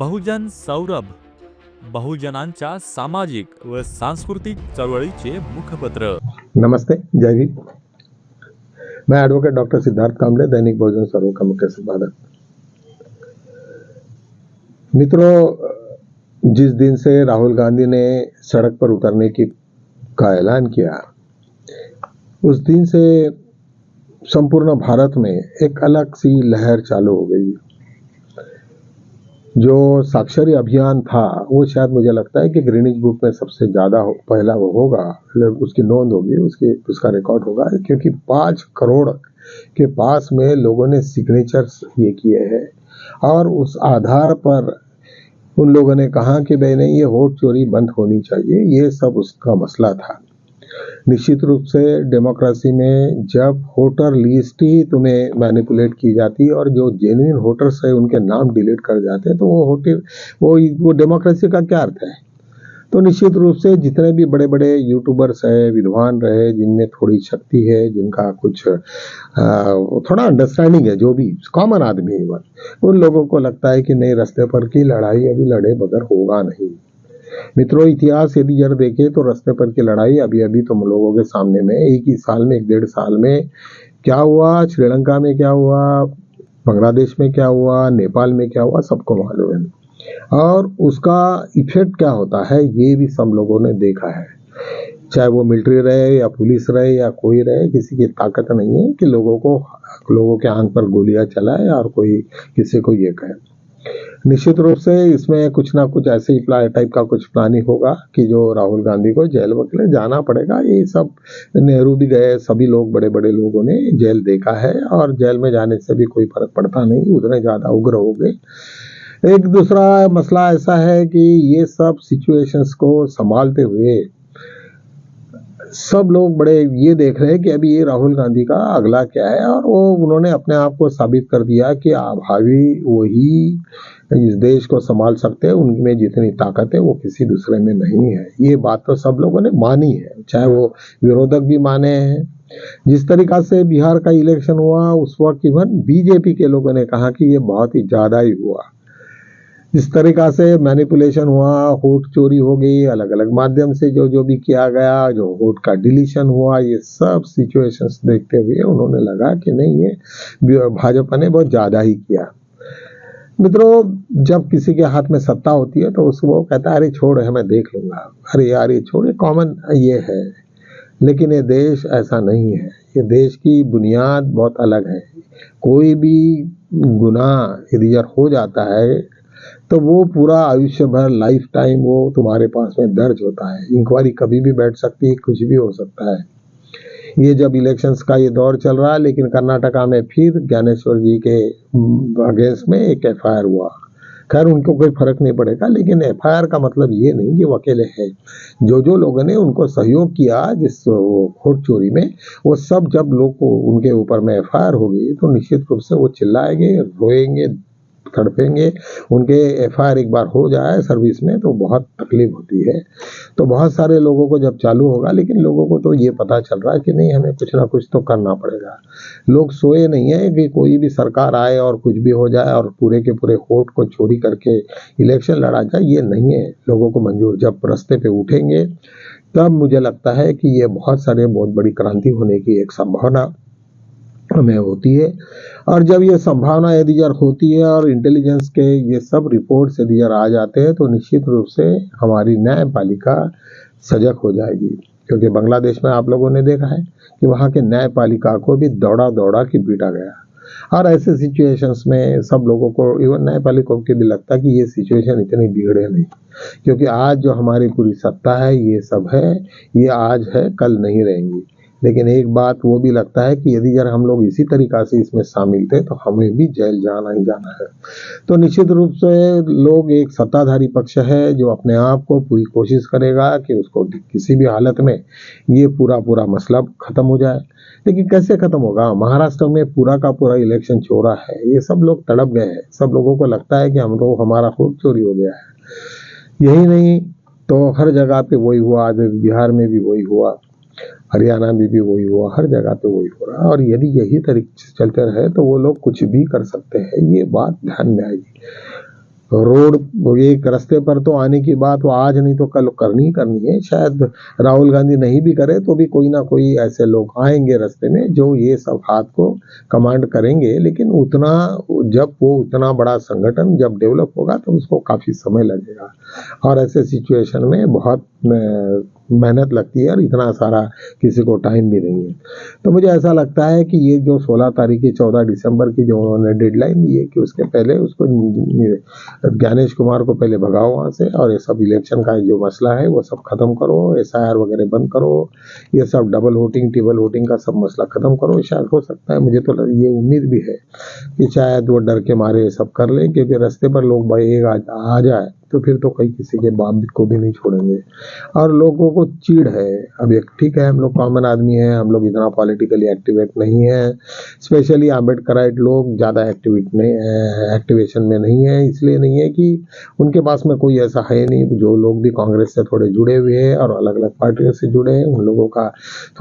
बहुजन सौरभ, बहुजनांच्या सामाजिक व सांस्कृतिक चळवळीचे मुखपत्र। नमस्ते, जय हिंद। मैं एडवोकेट डॉक्टर सिद्धार्थ कांबले, दैनिक बहुजन सौरभ का मुख्य संपादक। मित्रों, जिस दिन से राहुल गांधी ने सड़क पर उतरने का ऐलान किया, उस दिन से संपूर्ण भारत में एक अलग सी लहर चालू हो गई। जो साक्षरी अभियान था वो शायद मुझे लगता है कि ग्रीनिच बुक में सबसे ज्यादा पहला वो होगा, उसकी नोंद होगी, उसका रिकॉर्ड होगा, क्योंकि 5 करोड़ के पास में लोगों ने सिग्नेचर्स ये किए हैं और उस आधार पर उन लोगों ने कहा कि भाई नहीं, ये वोट चोरी बंद होनी चाहिए। ये सब उसका मसला था। निश्चित रूप से डेमोक्रेसी में जब वोटर लिस्ट ही तुम्हें मैनिपुलेट की जाती है और जो जेन्युइन वोटर्स है उनके नाम डिलीट कर जाते हैं, तो वो डेमोक्रेसी का क्या अर्थ है। तो निश्चित रूप से जितने भी बड़े बड़े यूट्यूबर्स है, विद्वान रहे, जिनमें थोड़ी शक्ति है, जिनका कुछ थोड़ा अंडरस्टैंडिंग है, जो भी कॉमन आदमी है, उन लोगों को लगता है कि नए रास्ते पर की लड़ाई अभी लड़े बगैर होगा नहीं। मित्रों, इतिहास यदि जरा देखे तो रास्ते पर की लड़ाई अभी अभी तुम लोगों के सामने में एक ही साल में, 1.5 साल में क्या हुआ, श्रीलंका में क्या हुआ, बांग्लादेश में क्या हुआ, नेपाल में क्या हुआ, सबको मालूम है। और उसका इफेक्ट क्या होता है ये भी सब लोगों ने देखा है। चाहे वो मिलिट्री रहे या पुलिस रहे या कोई रहे, किसी की ताकत नहीं है कि लोगों के आंख पर गोलियां चलाए और कोई किसी को ये कहे। निश्चित रूप से इसमें कुछ ना कुछ ऐसे ही टाइप का कुछ प्लानिंग होगा कि जो राहुल गांधी को जेल वगैरह जाना पड़ेगा। ये सब नेहरू भी गए, सभी लोग, बड़े बड़े लोगों ने जेल देखा है और जेल में जाने से भी कोई फर्क पड़ता नहीं, उतने ज्यादा उग्र हो गए। एक दूसरा मसला ऐसा है कि ये सब सिचुएशंस को संभालते हुए सब लोग बड़े ये देख रहे हैं कि अभी ये राहुल गांधी का अगला क्या है, और उन्होंने अपने आप को साबित कर दिया कि भावी वही इस देश को संभाल सकते हैं। उनमें जितनी ताकत है वो किसी दूसरे में नहीं है। ये बात तो सब लोगों ने मानी है, चाहे वो विरोधक भी माने हैं। जिस तरीका से बिहार का इलेक्शन हुआ उस वक्त इवन बीजेपी के लोगों ने कहा कि ये बहुत ही ज्यादा ही हुआ। जिस तरीका से मैनिपुलेशन हुआ, वोट चोरी हो गई, अलग अलग माध्यम से जो भी किया गया, जो वोट का डिलीशन हुआ, ये सब सिचुएशंस देखते हुए उन्होंने लगा कि नहीं, ये भाजपा ने बहुत ज्यादा ही किया। मित्रों, जब किसी के हाथ में सत्ता होती है तो उसको कहता है अरे छोड़, मैं देख लूंगा, अरे यार ये छोड़, कॉमन ये है। लेकिन ये देश ऐसा नहीं है। ये देश की बुनियाद बहुत अलग है। कोई भी गुनाह यदि हो जाता है तो वो पूरा आयुष्य भर, लाइफ टाइम वो तुम्हारे पास में दर्ज होता है। इंक्वायरी कभी भी बैठ सकती है, कुछ भी हो सकता है। ये जब इलेक्शंस का ये दौर चल रहा है, लेकिन कर्नाटका में फिर ज्ञानेश्वर जी के अगेंस्ट में एक एफआईआर हुआ। खैर उनको कोई फर्क नहीं पड़ेगा, लेकिन एफआईआर का मतलब ये नहीं कि वो अकेले है। जो लोगों ने उनको सहयोग किया जिस वोट चोरी में, वो सब जब लोग को उनके ऊपर में एफआईआर होगी तो निश्चित रूप से वो चिल्लाएंगे, रोएंगे, तड़पेंगे। उनके एफआईआर एक बार हो जाए सर्विस में तो बहुत तकलीफ होती है। तो बहुत सारे लोगों को जब चालू होगा, लेकिन लोगों को तो ये पता चल रहा है कि नहीं, हमें कुछ ना कुछ तो करना पड़ेगा। लोग सोए नहीं है कि कोई भी सरकार आए और कुछ भी हो जाए और पूरे के पूरे वोट को चोरी करके इलेक्शन लड़ा जाए, ये नहीं है लोगों को मंजूर। जब रास्ते पे उठेंगे तब मुझे लगता है कि ये बहुत बड़ी क्रांति होने की एक संभावना हमें होती है। और जब ये संभावना यदि होती है और इंटेलिजेंस के ये सब रिपोर्ट्स यदि आ जाते हैं तो निश्चित रूप से हमारी न्यायपालिका सजग हो जाएगी। क्योंकि बांग्लादेश में आप लोगों ने देखा है कि वहाँ के न्यायपालिका को भी दौड़ा के पीटा गया। और ऐसे सिचुएशंस में सब लोगों को, इवन न्यायपालिका को भी लगता है कि ये सिचुएशन इतनी बिगड़े नहीं, क्योंकि आज जो हमारी पूरी सत्ता है, ये सब है, ये आज है, कल नहीं रहेंगी। लेकिन एक बात वो भी लगता है कि यदि हम लोग इसी तरीका से इसमें शामिल थे तो हमें भी जेल जाना ही जाना है। तो निश्चित रूप से लोग, एक सत्ताधारी पक्ष है जो अपने आप को पूरी कोशिश करेगा कि उसको किसी भी हालत में ये पूरा मसला खत्म हो जाए। लेकिन कैसे खत्म होगा? महाराष्ट्र में पूरा का पूरा इलेक्शन चोरा है, ये सब लोग तड़प गए हैं। सब लोगों को लगता है कि हमारा वोट चोरी हो गया है। यही नहीं तो हर जगह पे वही हुआ, आज बिहार में भी वही हुआ, हरियाणा में भी वही हुआ, हर जगह पे वही हो रहा है। और यदि यही तरीके से चलते रहे तो वो लोग कुछ भी कर सकते हैं, ये बात ध्यान में आएगी। रोड एक रास्ते पर तो आने की बात वो आज नहीं तो कल करनी ही करनी है। शायद राहुल गांधी नहीं भी करे तो भी कोई ना कोई ऐसे लोग आएंगे रास्ते में जो ये सब हाथ को कमांड करेंगे, लेकिन उतना जब वो उतना बड़ा संगठन जब डेवलप होगा तो उसको काफी समय लगेगा और ऐसे सिचुएशन में बहुत मेहनत लगती है और इतना सारा किसी को टाइम भी नहीं है। तो मुझे ऐसा लगता है कि ये जो 16 तारीख की 14 दिसंबर की जो उन्होंने डेडलाइन दी है कि उसके पहले उसको ज्ञानेश कुमार को पहले भगाओ वहाँ से और ये सब इलेक्शन का जो मसला है वो सब खत्म करो, SIR वगैरह बंद करो, ये सब डबल वोटिंग ट्रिपल वोटिंग का सब मसला खत्म करो। शायद हो सकता है, मुझे तो ये उम्मीद भी है कि शायद वो डर के मारे ये सब कर ले, क्योंकि रास्ते पर लोग भाई आ जाए तो फिर तो कहीं किसी के बाप को भी नहीं छोड़ेंगे और लोगों को चीड़ है। अब एक ठीक है, हम लोग कॉमन आदमी हैं, हम लोग इतना पॉलिटिकली एक्टिवेट नहीं है, स्पेशली आम्बेडकराइट लोग ज़्यादा एक्टिवेशन में नहीं है। इसलिए नहीं है कि उनके पास में कोई ऐसा है नहीं, जो लोग भी कांग्रेस से थोड़े जुड़े हुए हैं और अलग अलग पार्टियों से जुड़े हैं उन लोगों का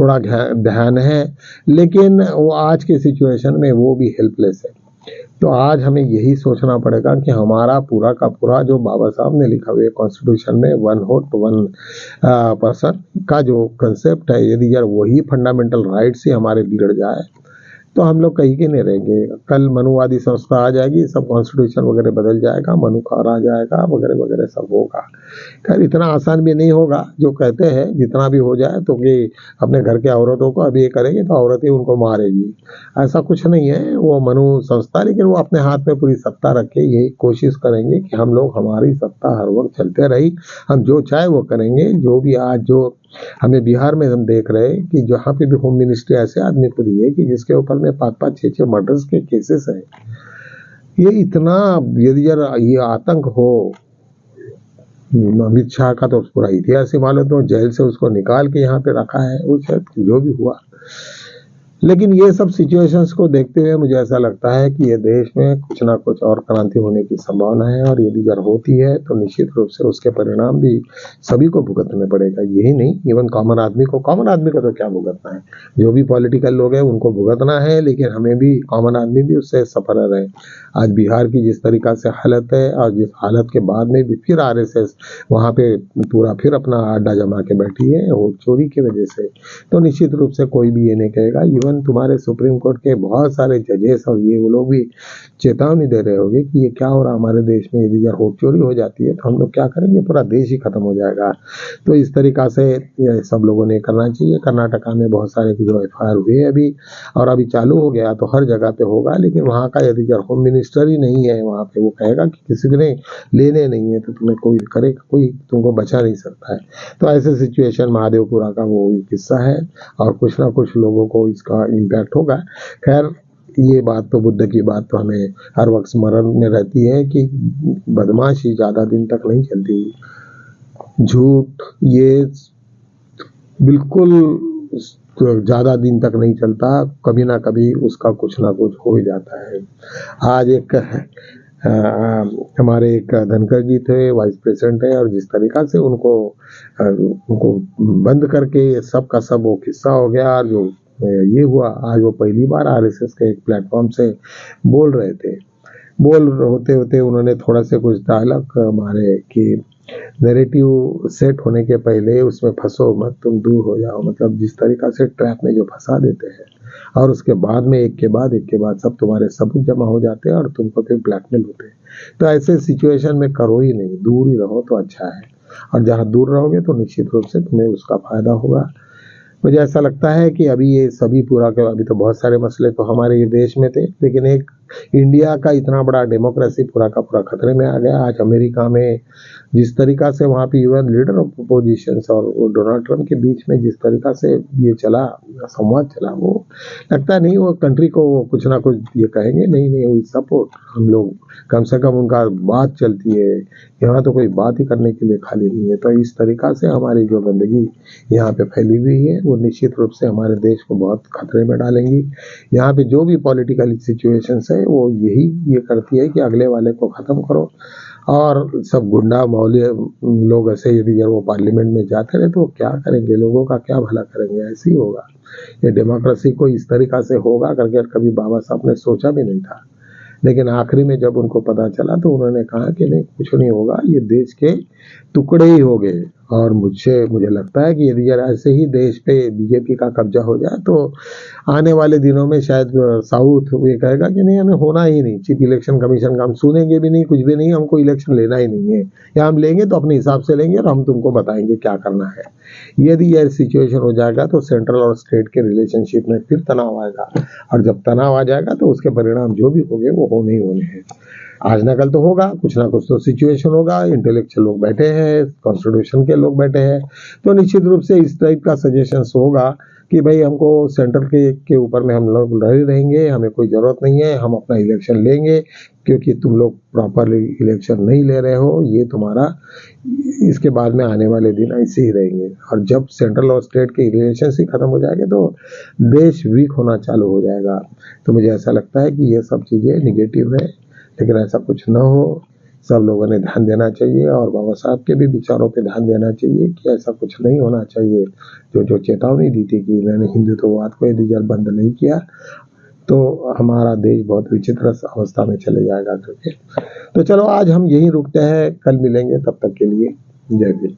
थोड़ा ध्यान है, लेकिन वो आज के सिचुएशन में वो भी हेल्पलेस है। तो आज हमें यही सोचना पड़ेगा कि हमारा पूरा का पूरा जो बाबा साहब ने लिखा हुआ है कॉन्स्टिट्यूशन में 1 वोट 1 पर्सन का जो कंसेप्ट है, यदि यार वही फंडामेंटल राइट्स ही हमारे बिगड़ जाए तो हम लोग कहीं के नहीं रहेंगे। कल मनुवादी संस्था आ जाएगी, सब कॉन्स्टिट्यूशन वगैरह बदल जाएगा, मनुकार आ जाएगा वगैरह वगैरह सब होगा। खैर इतना आसान भी नहीं होगा जो कहते हैं, जितना भी हो जाए तो कि अपने घर के औरतों को अभी ये करेंगे तो औरत ही उनको मारेगी, ऐसा कुछ नहीं है। वो मनु संस्था, लेकिन वो अपने हाथ में पूरी सत्ता रख के यही कोशिश करेंगे कि हम लोग हमारी सत्ता हर वक्त चलते रही, हम जो चाहे वो करेंगे। जो भी आज जो हमें बिहार में हम देख रहे हैं कि जहाँ पे भी होम मिनिस्ट्री ऐसे आदमी को दी है कि जिसके ऊपर में 5-5 6-6 मर्डर्स के केसेस है। ये इतना यदि ये आतंक हो, अमित शाह का तो पूरा इतिहास ही मालूम, तो जेल से उसको निकाल के यहाँ पे रखा है, वो शायद जो भी हुआ। लेकिन ये सब सिचुएशंस को देखते हुए मुझे ऐसा लगता है कि ये देश में कुछ ना कुछ और क्रांति होने की संभावना है और यदि अगर होती है तो निश्चित रूप से उसके परिणाम भी सभी को भुगतने पड़ेगा। यही नहीं, इवन कॉमन आदमी को तो क्या भुगतना है, जो भी पॉलिटिकल लोग हैं उनको भुगतना है, लेकिन हमें भी कॉमन आदमी भी उससे सफर रहे। आज बिहार की जिस तरीका से हालत है और जिस हालत के बाद में भी फिर RSS वहाँ पे पूरा फिर अपना अड्डा जमा के बैठी है वोट चोरी की वजह से, तो निश्चित रूप से कोई भी ये नहीं कहेगा। इवन तुम्हारे सुप्रीम कोर्ट के बहुत सारे जजेस और ये वो लोग भी चेतावनी दे रहे होंगे कि ये क्या हो रहा है हमारे देश में, यदि वोट चोरी हो जाती है तो हम लोग क्या करेंगे, पूरा देश ही खत्म हो जाएगा। तो इस तरीका से ये सब लोगों ने करना चाहिए। कर्नाटका में बहुत सारे जो FIR हुए अभी और अभी चालू हो गया तो हर जगह पे होगा, लेकिन वहाँ का यदि होम मिनिस्टर ही नहीं है वहाँ पे, वो कहेगा कि किसी ने लेने नहीं है तो तुम्हें कोई करे, कोई तुमको बचा नहीं सकता है। तो ऐसे सिचुएशन महादेवपुरा का वो किस्सा है और कुछ ना कुछ लोगों को इसका इम्पैक्ट होगा। खैर ये बात तो बुद्ध की बात तो हमें हर वक्त स्मरण में रहती है कि बदमाशी ज़्यादा दिन तक नहीं चलती, झूठ ये बिल्कुल ज़्यादा दिन तक नहीं चलता, कभी ना कभी उसका कुछ ना कुछ हो ही जाता है। आज एक हमारे एक धनखड़ जी थे, वाइस प्रेसिडेंट है, और जिस तरीका से उनको बंद करके सब का सब वो किस्सा हो गया, जो ये हुआ आज वो पहली बार RSS के एक प्लेटफॉर्म से बोल रहे थे। बोल होते होते उन्होंने थोड़ा से कुछ डायलॉग मारे कि नैरेटिव सेट होने के पहले उसमें फंसो मत, तुम दूर हो जाओ। मतलब जिस तरीका से ट्रैप में जो फंसा देते हैं और उसके बाद में एक के बाद सब तुम्हारे सबूत जमा हो जाते हैं और तुमको फिर ब्लैकमेल होते हैं। तो ऐसे सिचुएशन में करो ही नहीं, दूर ही रहो तो अच्छा है, और जहाँ दूर रहोगे तो निश्चित रूप से तुम्हें उसका फायदा होगा। मुझे ऐसा लगता है कि अभी ये सभी अभी तो बहुत सारे मसले तो हमारे ये देश में थे, लेकिन एक इंडिया का इतना बड़ा डेमोक्रेसी पूरा का पूरा खतरे में आ गया। आज अमेरिका में जिस तरीका से वहाँ पे इवन लीडर ऑफ अपोजिशन और डोनाल्ड ट्रम्प के बीच में जिस तरीका से ये चला, संवाद चला, वो लगता नहीं वो कंट्री को कुछ ना कुछ ये कहेंगे, नहीं वो सपोर्ट, हम लोग कम से कम उनका बात चलती है, यहाँ तो कोई बात ही करने के लिए खाली नहीं है। तो इस तरीका से हमारी जो गंदगी यहाँ पे फैली हुई है वो निश्चित रूप से हमारे देश को बहुत खतरे में डालेंगी। यहाँ पे जो भी पॉलिटिकल सिचुएशंस है वो यही ये करती है कि अगले वाले को ख़त्म करो, और सब गुंडा मौले लोग ऐसे यदि वो पार्लियामेंट में जाते रहे तो क्या करेंगे, लोगों का क्या भला करेंगे, ऐसे ही होगा। ये डेमोक्रेसी को इस तरीका से होगा करके कभी बाबा साहब ने सोचा भी नहीं था। लेकिन आखिरी में जब उनको पता चला तो उन्होंने कहा कि नहीं, कुछ नहीं होगा, ये देश के टुकड़े ही हो गए। और मुझे लगता है कि यदि ऐसे ही देश पे बीजेपी का कब्जा हो जाए तो आने वाले दिनों में शायद साउथ ये कहेगा कि नहीं, हमें होना ही नहीं, चीफ इलेक्शन कमीशन का हम सुनेंगे भी नहीं, कुछ भी नहीं, हमको इलेक्शन लेना ही नहीं है, या हम लेंगे तो अपने हिसाब से लेंगे और हम तुमको बताएंगे क्या करना है। यदि यह सिचुएशन हो जाएगा तो सेंट्रल और स्टेट के रिलेशनशिप में फिर तनाव आएगा, और जब तनाव आ जाएगा तो उसके परिणाम जो भी होंगे वो होने ही होने हैं। आज ना कल तो होगा, कुछ ना कुछ तो सिचुएशन होगा। इंटेलेक्चुअल लोग बैठे हैं, कॉन्स्टिट्यूशन के लोग बैठे हैं, तो निश्चित रूप से इस टाइप का सजेशंस होगा कि भाई हमको सेंट्रल के ऊपर में हम लोग लड़े रहेंगे, हमें कोई ज़रूरत नहीं है, हम अपना इलेक्शन लेंगे, क्योंकि तुम लोग प्रॉपरली इलेक्शन नहीं ले रहे हो, ये तुम्हारा इसके बाद में आने वाले दिन ऐसे ही रहेंगे। और जब सेंट्रल और स्टेट के रिलेशनशिप खत्म हो जाएंगे तो देश वीक होना चालू हो जाएगा। तो मुझे ऐसा लगता है कि ये सब चीज़ें निगेटिव है, लेकिन ऐसा कुछ ना हो। सब लोगों ने ध्यान देना चाहिए और बाबा साहब के भी विचारों पे ध्यान देना चाहिए कि ऐसा कुछ नहीं होना चाहिए। जो चेतावनी दी थी कि इन्होंने हिंदुत्ववाद को यदि जब बंद नहीं किया तो हमारा देश बहुत विचित्र अवस्था में चले जाएगा करके। तो चलो आज हम यहीं रुकते हैं, कल मिलेंगे, तब तक के लिए जय हिंद।